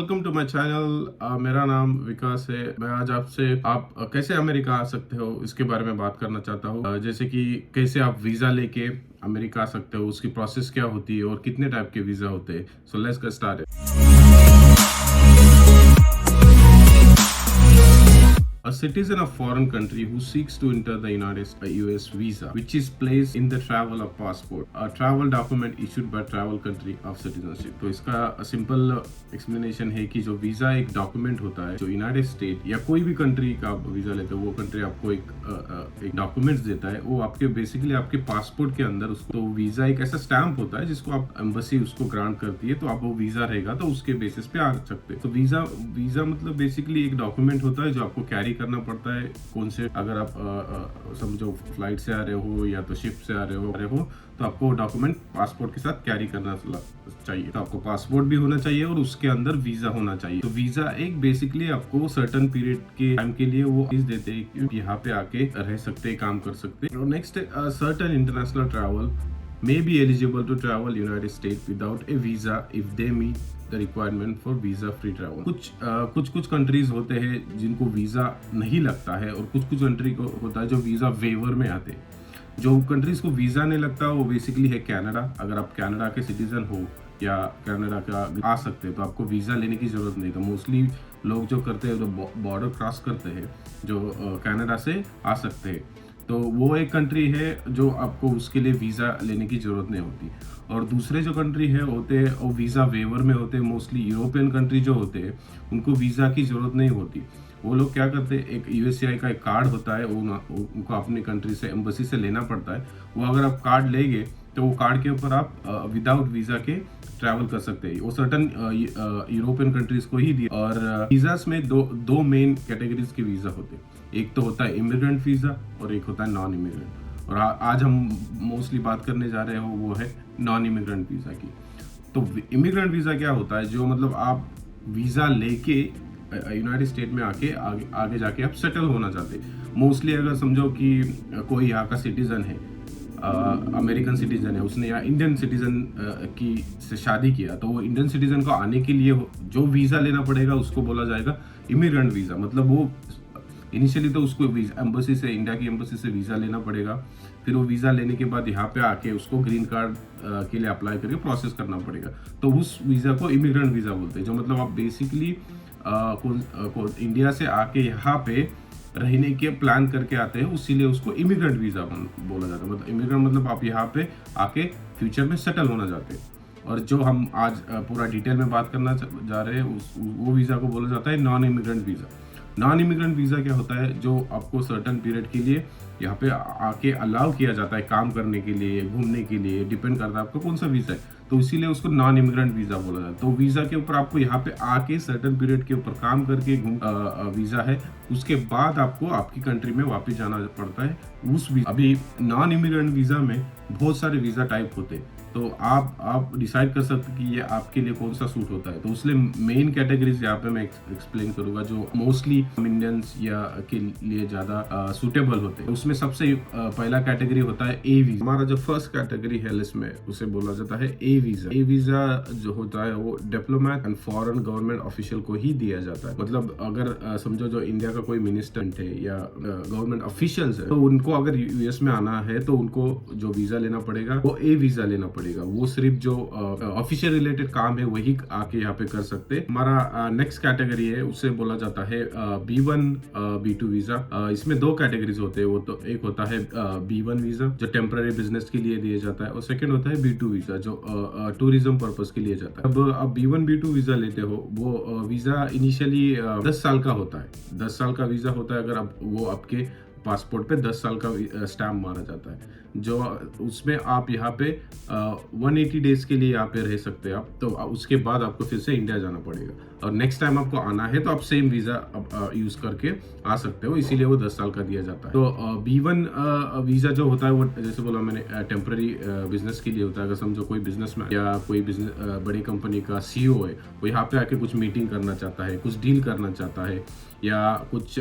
Welcome to my channel. मेरा नाम विकास है। मैं आज आपसे आप कैसे अमेरिका आ सकते हो इसके बारे में बात करना चाहता हूँ। जैसे कि कैसे आप वीज़ा लेके अमेरिका आ सकते हो, उसकी प्रोसेस क्या होती है और कितने टाइप के वीज़ा होते हैं। So let's get started. A citizen of foreign country who seeks to enter the United States US visa, which is placed in the travel of passport, a travel document issued by travel country of citizenship। तो इसका simple explanation है कि जो visa एक document होता है, जो United state या कोई भी कंट्री का आप वीजा लेते हो, वो कंट्री आपको एक डॉक्यूमेंट्स देता है। वो आपके बेसिकली आपके पासपोर्ट के अंदर उसको तो वीजा एक ऐसा स्टैंप होता है जिसको आप एम्बेसी उसको ग्रांट करती है, तो आप वो वीजा रहेगा तो उसके बेसिस पे आ सकते हैं। तो वीजा मतलब बेसिकली एक डॉक्यूमेंट होता है जो आपको कैरी करना पड़ता है। कौन से अगर आप समझो फ्लाइट से आ रहे हो या तो शिप से आ रहे हो तो आपको डॉक्यूमेंट पासपोर्ट के साथ कैरी करना चाहिए। तो आपको पासपोर्ट भी होना चाहिए और उसके अंदर वीजा होना चाहिए। तो वीजा एक बेसिकली आपको सर्टेन पीरियड के टाइम के लिए वो चीज देते हैं कि यहाँ पे आके रह सकते, काम कर सकते। Next, certain international travel may be eligible to travel United States without a visa if they meet the requirement for visa free travel। कुछ कंट्रीज होते हैं जिनको वीजा नहीं लगता है और कुछ कंट्री को होता है जो वीजा वेवर में आते हैं। जो कंट्रीज को वीजा नहीं लगता वो बेसिकली है कनाडा। अगर आप कनाडा के सिटीजन हो या कनाडा का आ सकते हैं तो आपको वीजा लेने की जरूरत नहीं। तो मोस्टली लोग जो करते हैं, जो बॉर्डर क्रॉस करते हैं, जो कनाडा से आ सकते हैं, तो वो एक कंट्री है जो आपको उसके लिए वीज़ा लेने की ज़रूरत नहीं होती। और दूसरे जो कंट्री है होते हैं वो वीज़ा वेवर में होते हैं। मोस्टली यूरोपियन कंट्री जो होते हैं उनको वीज़ा की ज़रूरत नहीं होती। वो लोग क्या करते हैं, एक यूएससीआई का एक कार्ड होता है, उनको अपनी कंट्री से एम्बेसी से लेना पड़ता है। वो अगर आप कार्ड लेंगे तो वो कार्ड के ऊपर आप विदाउट वीज़ा के ट्रैवल कर सकते हैं। वो सर्टन यूरोपियन कंट्रीज को ही दिया। और वीज़ास में दो मेन कैटेगरीज के वीज़ा होते हैं। एक तो होता है इमिग्रेंट वीज़ा और एक होता है नॉन इमिग्रेंट। और आज हम मोस्टली बात करने जा रहे हो वो है नॉन इमिग्रेंट वीज़ा की। तो इमिग्रेंट वीज़ा क्या होता है, जो मतलब आप वीज़ा लेके यूनाइटेड स्टेट में आगे जाके आप सेटल होना चाहते हैं। मोस्टली अगर समझो कि कोई यहाँ का सिटीजन है, अमेरिकन सिटीजन है, उसने यहाँ इंडियन सिटीजन की से शादी किया, तो वो इंडियन सिटीजन को आने के लिए जो वीज़ा लेना पड़ेगा उसको बोला जाएगा इमिग्रेंट वीज़ा। मतलब वो इनिशियली तो उसको एम्बेसी से, इंडिया की एम्बेसी से वीज़ा लेना पड़ेगा। फिर वो वीज़ा लेने के बाद यहाँ पे आके उसको ग्रीन कार्ड के लिए अप्लाई करके प्रोसेस करना पड़ेगा। तो उस वीज़ा को इमिग्रेंट वीज़ा बोलते हैं। जो मतलब आप बेसिकली इंडिया से आके यहाँ पे रहने के प्लान करके आते हैं, इसीलिए उसको इमिग्रेंट वीज़ा बोला जाता है। मतलब इमिग्रेंट मतलब आप यहाँ पे आके फ्यूचर में सेटल होना चाहते हैं। और जो हम आज पूरा डिटेल में बात करना जा रहे हैं वो वीज़ा को बोला जाता है non immigrant visa. Non immigrant visa क्या होता है, जो आपको सर्टेन पीरियड के लिए यहाँ पे आके अलाउ किया जाता है काम करने के लिए, घूमने के लिए, डिपेंड करता है आपको कौन सा वीज़ा है, तो इसीलिए उसको नॉन इमिग्रेंट वीज़ा बोला जाता है। तो वीज़ा के ऊपर आपको यहाँ पे आके सर्टेन पीरियड के ऊपर काम करके वीज़ा है, उसके बाद आपको आपकी कंट्री में वापस जाना पड़ता है उस अभी नॉन इमिग्रेंट वीज़ा में बहुत सारे वीज़ा टाइप होते हैं। तो आप डिसाइड कर सकते कि ये आपके लिए कौन सा सूट होता है। तो इसलिए मेन कैटेगरीज यहाँ पे मैं एक्सप्लेन करूंगा जो मोस्टली इंडियंस या के लिए ज़्यादा सूटेबल होते हैं। उसमें सबसे पहला कैटेगरी होता है ए वीज़ा। हमारा जो फर्स्ट कैटेगरी है लिस्ट में उसे बोला जाता है ए वीज़ा। ए वीज़ा जो होता है वो diplomat and foreign government official को ही दिया जाता है। मतलब अगर समझो जो इंडिया का कोई मिनिस्टर है या गवर्नमेंट ऑफिशियल्स है, तो उनको अगर यूएस में आना है तो उनको जो वीज़ा लेना पड़ेगा वो ए वीज़ा लेना पड़ेगा। वो सिर्फ जो ऑफिशियल रिलेटेड काम है वही आके यहाँ पे कर सकते हैं। हमारा नेक्स्ट कैटेगरी है, उसे बोला जाता है B1 B2 वीजा। इसमें दो कैटेगरीज होते हैं। वो तो एक होता है B1 वीजा जो टेम्पररी बिजनेस के लिए दिया जाता है, और सेकंड होता है B2 वीजा जो टूरिज्म पर्पस के लिए जाता है। अब B1 B2 वीजा लेते हो, वो वीजा इनिशियली 10 साल का होता है। 10 साल का वीजा होता है। अगर वो आपके पासपोर्ट पे 10 साल का स्टैम्प मारा जाता है, जो उसमें आप यहाँ पे 180 डेज के लिए यहाँ पे रह सकते हैं आप। तो उसके बाद आपको फिर से इंडिया जाना पड़ेगा, और नेक्स्ट टाइम आपको आना है तो आप सेम वीज़ा यूज़ करके आ सकते हो, इसीलिए वो 10 साल का दिया जाता है। तो B1 वीज़ा जो होता है वो जैसे बोला मैंने टेम्पररी बिजनेस के लिए होता है। अगर समझो कोई बिजनेसमैन या कोई बड़ी कंपनी का CEO है, वो यहाँ पे आके कुछ मीटिंग करना चाहता है, कुछ डील करना चाहता है या कुछ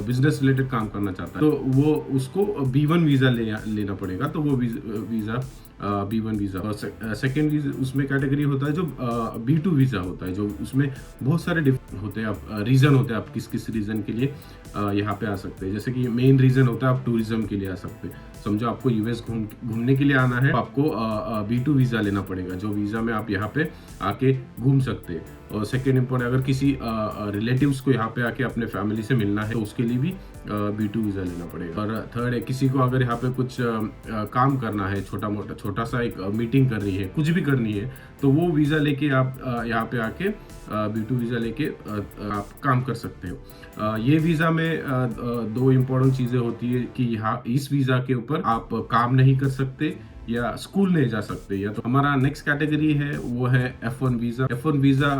बिजनेस रिलेटेड काम करना चाहता है, तो वो उसको B1 वीज़ा लेना पड़ेगा। तो वो वीज़ा B1 वीज़ा। और सेकेंड वीज़ा उसमें कैटेगरी होता है जो B2 वीज़ा होता है, जो उसमें बहुत सारे होते हैं, आप रीज़न होते हैं आप किस किस रीज़न के लिए यहाँ पे आ सकते हैं। जैसे कि मेन रीज़न होता है आप टूरिज्म के लिए आ सकते हैं। समझो आपको यूएस घूमने के लिए आना है, तो आपको B2 वीज़ा लेना पड़ेगा, जो वीज़ा में आप यहाँ पे आके घूम सकते हैं। और सेकेंड इम्पोर्टेंट, अगर किसी रिलेटिव्स को यहाँ पे आके अपने फैमिली से मिलना है तो उसके लिए भी B2 वीज़ा लेना पड़ेगा। और थर्ड है, किसी को अगर यहाँ पे कुछ काम करना है, छोटा सा एक मीटिंग करनी है, कुछ भी करनी है, तो वो वीज़ा लेके आप यहाँ पे आके B2 वीज़ा लेके आप काम कर सकते हो। ये वीज़ा में दो इम्पोर्टेंट चीज़ें होती है कि यहाँ इस वीज़ा के ऊपर आप काम नहीं कर सकते या स्कूल नहीं जा सकते। या तो हमारा नेक्स्ट कैटेगरी है वो है F1 visa. F1 visa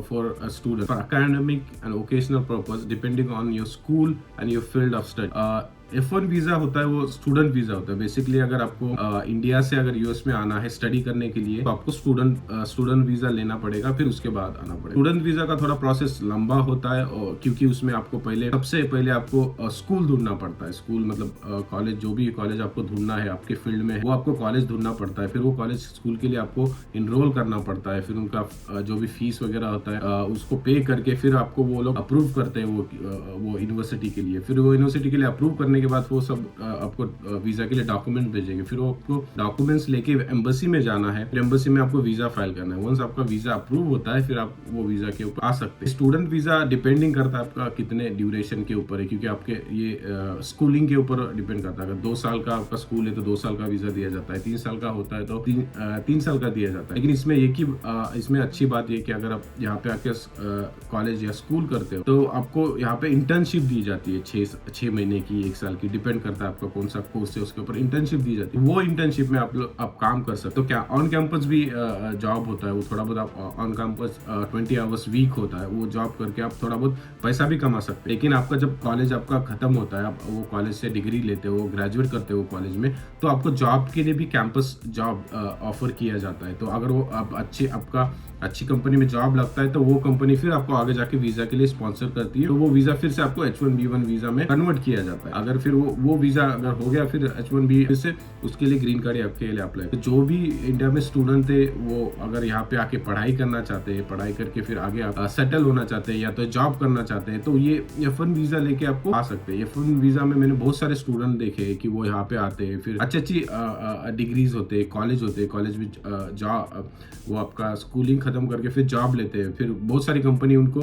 for student for academic and vocational purpose depending on your school and your field of study. F1 visa होता है वो स्टूडेंट वीज़ा होता है। बेसिकली अगर आपको इंडिया से अगर यूएस में आना है स्टडी करने के लिए, तो आपको स्टूडेंट वीज़ा लेना पड़ेगा, फिर उसके बाद आना पड़ेगा। स्टूडेंट वीज़ा का थोड़ा प्रोसेस लंबा होता है, और क्योंकि उसमें आपको सबसे पहले आपको स्कूल ढूंढना पड़ता है। स्कूल मतलब कॉलेज, जो भी कॉलेज आपको ढूंढना है आपके फील्ड में, वो आपको कॉलेज ढूंढना पड़ता है। फिर वो कॉलेज स्कूल के लिए आपको इनरोल करना पड़ता है, फिर उनका जो भी फीस वगैरह होता है उसको पे करके फिर आपको वो लोग अप्रूव करते हैं वो यूनिवर्सिटी के लिए। फिर वो यूनिवर्सिटी के लिए अप्रूव करने के बाद वो सब आपको वीजा के लिए डॉक्यूमेंट भेजेंगे। फिर वो आपको डॉक्यूमेंट्स लेके एम्बेसी में जाना है, फिर एम्बेसी में आपको वीजा फाइल करना है। वंस आपका वीजा अप्रूव होता है फिर आप वो वीजा के ऊपर आ सकते हैं। स्टूडेंट वीजा डिपेंडिंग करता है आपका कितने ड्यूरेशन के ऊपर है, क्योंकि आपके ये स्कूलिंग के ऊपर डिपेंड करता है। अगर 2 साल का आपका स्कूल है तो 2 साल का वीजा दिया जाता है, 3 साल का होता है तो 3 साल का दिया जाता है। लेकिन इसमें अच्छी बात ये कि अगर आप यहाँ पे आके कॉलेज या स्कूल करते हो तो आपको यहाँ पे इंटर्नशिप दी जाती है 6 महीने की, 1 साल की, डिपेंड करता है आपका कौन सा कोर्स है, उसके ऊपर इंटर्नशिप दी जाती है। वो इंटर्नशिप में आप काम कर सकते हो। क्या ऑन कैंपस भी जॉब होता है, वो थोड़ा बहुत आप ऑन कैंपस 20 आवर्स वीक होता है, वो जॉब करके आप थोड़ा बहुत पैसा भी कमा सकते हैं। लेकिन आपका जब कॉलेज आपका खत्म होता है, आप वो कॉलेज से डिग्री लेते हो, ग्रेजुएट करते हो कॉलेज में, तो आपको जॉब के लिए भी कैंपस जॉब ऑफर किया जाता है। तो अगर वो आप आपका अच्छी कंपनी में जॉब लगता है तो वो कंपनी फिर आपको आगे जाके वीजा के लिए स्पॉन्सर करती है, तो वो वीजा फिर से आपको H1B1 वीजा में कन्वर्ट किया जाता है। अगर फिर वो वीजा अगर हो गया फिर H1B से उसके लिए ग्रीन कार्ड आपके लिए अप्लाई। तो जो भी इंडिया में स्टूडेंट थे वो अगर यहाँ पे आके पढ़ाई करना चाहते हैं, पढ़ाई करके फिर आगे सेटल होना चाहते हैं या तो जॉब करना चाहते हैं, तो ये F1 वीजा लेके आपको आ सकते हैं। F1 वीजा में मैंने बहुत सारे स्टूडेंट देखे हैं कि वो यहाँ पे आते हैं, फिर अच्छी डिग्रीज होते हैं, कॉलेज होते हैं, कॉलेज में जॉब, वो आपका स्कूलिंग खत्म करके फिर जॉब लेते हैं, फिर बहुत सारी कंपनी उनको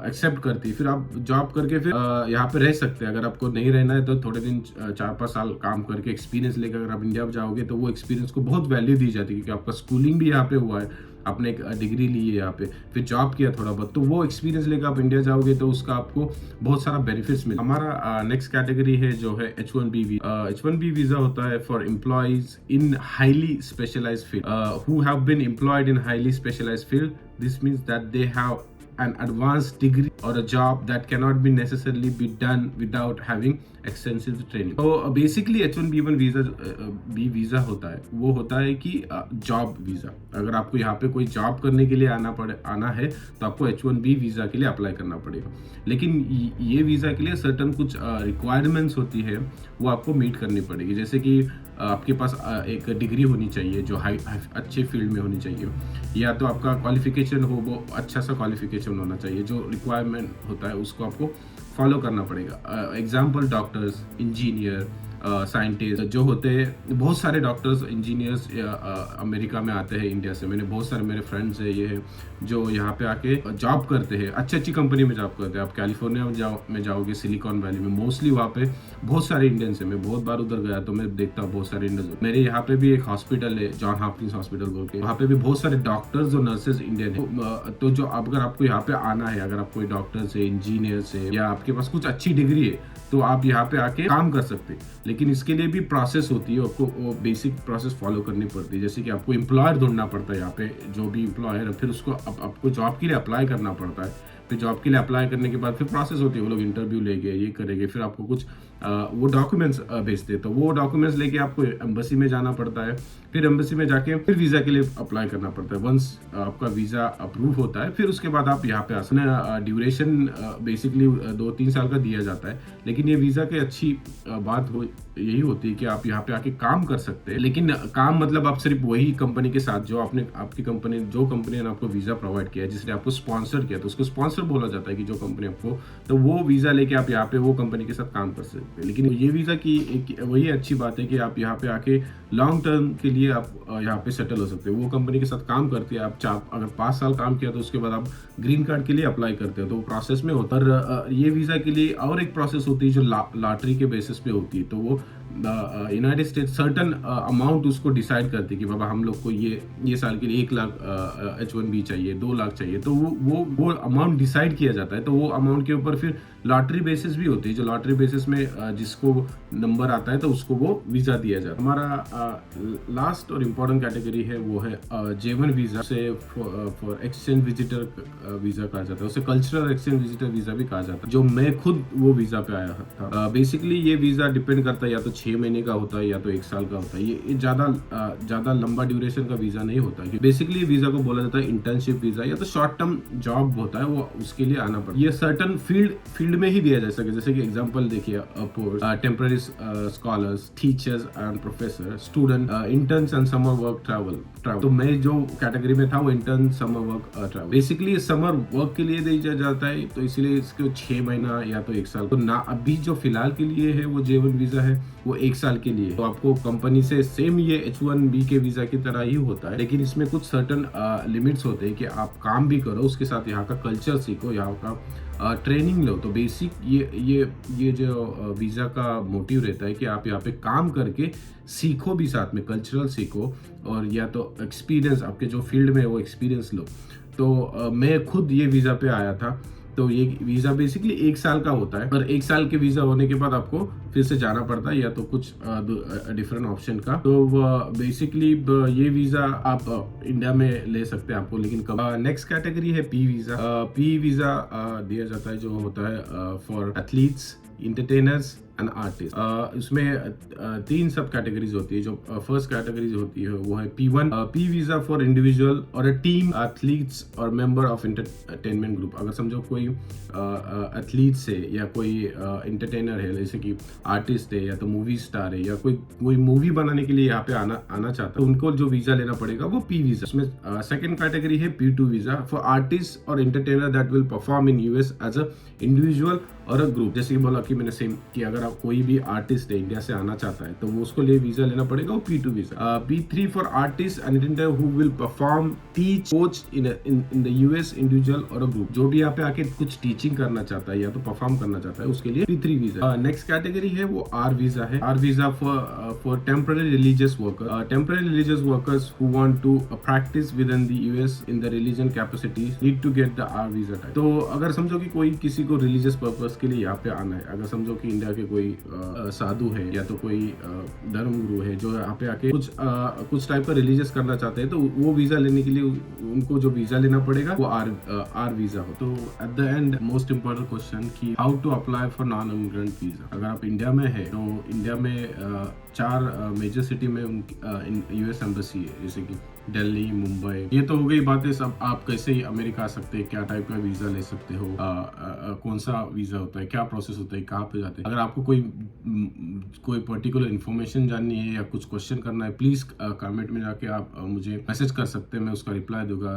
एक्सेप्ट करती है, फिर आप जॉब करके फिर यहाँ पे रह सकते हैं। अगर आपको नहीं रहना है तो थोड़े दिन 4-5 साल काम करके एक्सपीरियंस लेकर अगर आप इंडिया जाओगे तो वो एक्सपीरियंस को बहुत वैल्यू दी जाती है, क्योंकि आपका स्कूलिंग भी यहाँ पे हुआ है, आपने एक डिग्री ली है यहाँ पे, फिर जॉब किया थोड़ा बहुत, तो वो एक्सपीरियंस लेकर आप इंडिया जाओगे तो उसका आपको बहुत सारा बेनिफिट्स मिले। हमारा नेक्स्ट कैटेगरी है जो है H1B वीजा। H1B वीजा होता है for employees in highly specialised field who have been employed in highly specialised field. This means that they have an advanced degree or a job that cannot be necessarily be done without having extensive training. तो basically H1B1 visa होता है, वो होता है कि job visa. अगर आपको यहाँ पे कोई जॉब करने के लिए आना है तो आपको H1B वीजा के लिए अप्लाई करना पड़ेगा। लेकिन ये वीजा के लिए सर्टन कुछ रिक्वायरमेंट्स होती है, वो आपको मीट करनी पड़ेगी। जैसे कि आपके पास एक डिग्री होनी चाहिए जो अच्छे फील्ड में होनी चाहिए, या तो आपका क्वालिफिकेशन हो, वो अच्छा सा क्वालिफिकेशन होना चाहिए। जो रिक्वायरमेंट होता है उसको आपको फॉलो करना पड़ेगा। एग्जाम्पल डॉक्टर्स, इंजीनियर, साइंटिस्ट जो होते हैं, बहुत सारे डॉक्टर्स, इंजीनियर्स अमेरिका में आते हैं इंडिया से। मैंने बहुत सारे मेरे फ्रेंड्स है ये जो यहाँ पे आके जॉब करते हैं, अच्छी कंपनी में जॉब करते हैं। आप कैलिफोर्निया में जाओगे, सिलिकॉन वैली में, मोस्टली वहाँ पे बहुत सारे इंडियंस है। मैं बहुत बार उधर गया तो मैं देखता हूँ बहुत सारे इंडियंस। मेरे यहाँ पे भी एक हॉस्पिटल है, जॉन हॉपकिंस हॉस्पिटल बोल के, वहाँ पे भी बहुत सारे डॉक्टर्स और नर्सेज इंडियन है। तो जो अगर आपको यहाँ पे आना है, अगर आप कोई डॉक्टर्स है, इंजीनियर्स है, या आपके पास कुछ अच्छी डिग्री है, तो आप यहाँ पे आके काम कर सकते हैं। लेकिन इसके लिए भी प्रोसेस होती है, आपको वो बेसिक प्रोसेस फॉलो करनी पड़ती है। जैसे कि आपको एम्प्लॉयर ढूंढना पड़ता है यहाँ पे, जो भी एम्प्लॉयर है, फिर उसको आपको जॉब के लिए अप्लाई करना पड़ता है। फिर जॉब के लिए अप्लाई करने के बाद फिर प्रोसेस होती है, वो लोग इंटरव्यू लेंगे, ये करेंगे, फिर आपको कुछ वो डॉक्यूमेंट्स भेजते हैं। तो वो डॉक्यूमेंट्स लेके आपको एम्बेसी में जाना पड़ता है, फिर एम्बेसी में जाके फिर वीज़ा के लिए अप्लाई करना पड़ता है। वंस आपका वीज़ा अप्रूव होता है फिर उसके बाद आप यहाँ पे आना। ड्यूरेशन बेसिकली 2-3 साल का दिया जाता है, लेकिन ये वीज़ा की अच्छी बात यही होती है कि आप यहाँ पे आके काम कर सकते हैं। लेकिन काम मतलब आप सिर्फ वही कंपनी के साथ जो आपकी कंपनी ने आपको वीज़ा प्रोवाइड किया है, जिसने आपको स्पॉन्सर किया, तो उसको स्पॉन्सर बोला जाता है कि जो कंपनी आपको, तो वो वीज़ा लेके आप यहाँ पे वो कंपनी के साथ काम कर सकते हैं। लेकिन ये वीज़ा की एक वही अच्छी बात है कि आप यहाँ पे आके लॉन्ग टर्म के लिए आप यहाँ पे सेटल हो सकते हो। वो कंपनी के साथ काम करती है, आप अगर 5 साल काम किया तो उसके बाद आप ग्रीन कार्ड के लिए अप्लाई करते हो, तो प्रोसेस में होता है। ये वीज़ा के लिए और एक प्रोसेस होती है जो लॉटरी के बेसिस पे होती है। तो वो यूनाइटेड स्टेट्स सर्टन अमाउंट उसको डिसाइड करती है कि बाबा हम लोग को ये साल के लिए 1 लाख H1B चाहिए, 2 लाख चाहिए, तो वो अमाउंट डिसाइड किया जाता है। तो वो अमाउंट के ऊपर फिर लॉटरी बेसिस भी होती है, जो लॉटरी बेसिस में जिसको नंबर आता है तो उसको वो वीज़ा दिया जाता है। हमारा लास्ट और इम्पोर्टेंट कैटेगरी है वो है J1 वीज़ा, से फॉर एक्सचेंज विजिटर वीज़ा कहा जाता है, उसे कल्चरल एक्सचेंज विजिटर वीज़ा भी कहा जाता है, जो मैं खुद वो वीज़ा पे आया था। बेसिकली ये वीज़ा डिपेंड करता है, या तो 6 महीने का होता है या तो 1 साल का होता है। ये ज़्यादा लंबा ड्यूरेशन का वीज़ा नहीं होता है। बेसिकली वीज़ा को बोला जाता है इंटर्नशिप वीज़ा, या तो शॉर्ट टर्म जॉब होता है, वो उसके लिए आना पड़ता है। ये सर्टन फील्ड में ही दिया जा सके, जैसे कि एग्जांपल देखिए, temporary scholars, teachers and professor, student, interns and summer work travel. तो मैं जो कैटेगरी में था वो intern summer work travel. Basically summer work के लिए दिया जाता है, तो इसीलिए इसको 6 महीना या तो 1 साल। तो ना अभी जो फिलहाल के लिए है वो J1 वीज़ा है, वो 1 साल के लिए। तो आपको कंपनी से सेम ये H1B के वीज़ा की तरह ही होता है, लेकिन इसमें कुछ सर्टन लिमिट्स होते हैं कि आप काम भी करो, उसके साथ यहाँ का कल्चर सीखो, यहाँ का ट्रेनिंग लो। तो बेसिक ये जो वीज़ा का मोटिव रहता है कि आप यहाँ पे काम करके सीखो भी, साथ में कल्चरल सीखो, और या तो एक्सपीरियंस आपके जो फील्ड में है वो एक्सपीरियंस लो। तो मैं खुद ये वीज़ा पे आया था। तो ये वीज़ा बेसिकली 1 साल का होता है, और 1 साल के वीज़ा होने के बाद आपको फिर से जाना पड़ता है, या तो कुछ डिफरेंट ऑप्शन का। तो बेसिकली ये वीज़ा आप इंडिया में ले सकते हैं आपको, लेकिन कब। नेक्स्ट कैटेगरी है P वीज़ा। P वीज़ा दिया जाता है, जो होता है फॉर एथलीट्स, इंटरटेनर्स एंड आर्टिस्ट। इसमें 3 सब कैटेगरीज होती है। जो फर्स्ट कैटेगरीज होती है वो है P1, P visa for individual और टीम एथलीट्स और मेंबर ऑफ एंटरटेनमेंट ग्रुप। अगर समझो कोई एथलीट्स है या कोई एंटरटेनर है, जैसे कि आर्टिस्ट है या तो मूवी स्टार है, या कोई मूवी बनाने के लिए यहाँ पे आना चाहता है, तो उनको जो वीजा लेना पड़ेगा वो P वीजा। उसमें सेकंड कैटेगरी है P2 वीजा फॉर आर्टिस्ट और entertainer that will perform in US as a individual और अ ग्रुप। जैसे कि बोला कि मैंने सेम कि अगर आप कोई भी आर्टिस्ट है इंडिया से आना चाहता है तो वो उसको लिए वीजा लेना पड़ेगा, वो P2 visa. P3 for artist and entertainer who will perform, teach, coach in the US individual और अ ग्रुप। जो भी यहाँ पे आके कुछ टीचिंग करना चाहता है या तो परफॉर्म करना चाहता है उसके लिए P3 वीजा। नेक्स्ट कैटेगरी है वो R वीजा है। R visa for temporary religious worker. Temporary religious workers who want to practice with in the US in the religion capacity need to get the R visa type. तो अगर समझो कि कोई किसी को रिलीजियस पर्पस के लिए यहाँ पे आना है, अगर समझो कि इंडिया के कोई साधु है या तो कोई धर्म गुरु है जो यहाँ पे आके कुछ टाइप का रिलीजियस करना चाहते हैं, तो वो वीजा लेने के लिए उनको जो वीजा लेना पड़ेगा वो आर वीजा हो। तो at the end most important question कि how to apply for non immigrant visa. अगर आप इंडिया में है तो इंडिया में 4 मेजर सिटी में US एम्बेसी है, जैसे कि दिल्ली, मुंबई। ये तो हो गई बातें सब। आप कैसे अमेरिका आ सकते हैं, क्या टाइप का वीजा ले सकते हो, कौन सा वीजा होता है, क्या प्रोसेस होता है, कहाँ पे जाते हैं। अगर आपको कोई पर्टिकुलर इन्फॉर्मेशन जाननी है या कुछ क्वेश्चन करना है, प्लीज कमेंट में जाके आप मुझे मैसेज कर सकते हैं, मैं उसका रिप्लाई दूंगा।